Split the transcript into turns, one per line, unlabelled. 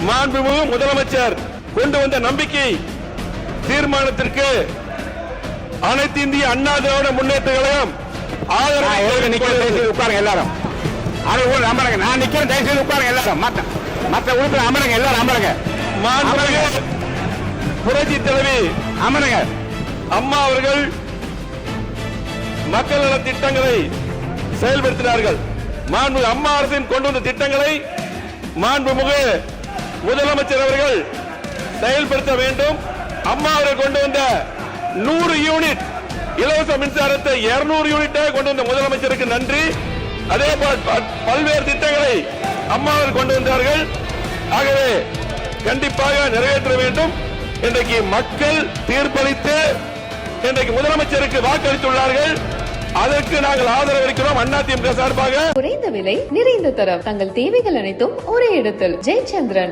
மாண்புமிகு முதலமைச்சர் கொண்டு வந்த நம்பிக்கை தீர்மானத்திற்கு அனைத்து இந்திய அண்ணா திராவிட முன்னேற்ற கழகம் ஆதரவு.
உட்காருங்க எல்லாரும். அமருங்க. நான் நிக்கிறேன். தயவு செய்து உட்காருங்க எல்லாரும். மற்ற உறுப்பினர் அமருங்க. எல்லாரும் அமருங்க.
மாண்புமிகு புரட்சி தலைவி
அமருங்க.
அம்மா அவர்கள் மக்கள் நல திட்டங்களை செயல்படுத்தினார்கள். மாண்புமிகு அம்மா அரசின் கொண்டு வந்த திட்டங்களை மாண்புமிகு முதலமைச்சர் அவர்கள் செயல்படுத்த வேண்டும். அம்மா அவர்கள் கொண்டு வந்த 100 யூனிட் இலவச மின்சாரத்தை 200 யூனிட்டாக கொண்டு வந்த முதலமைச்சருக்கு நன்றி. அதே போல் பல்வேறு திட்டங்களை அம்மா அவர்கள் கொண்டு வந்தார்கள். ஆகவே கண்டிப்பாக நிறைவேற்ற வேண்டும். இன்றைக்கு மக்கள் தீர்ப்பளித்து இன்றைக்கு முதலமைச்சருக்கு வாக்களித்துள்ளார்கள். அதற்கு நாங்கள் ஆதரவளிக்கிறோம். அதிமுக சார்பாக
குறைந்த விலை நிறைந்த தரம், தங்கள் தேவைகள் அனைத்தும் ஒரே இடத்தில். ஜெயச்சந்திரன்.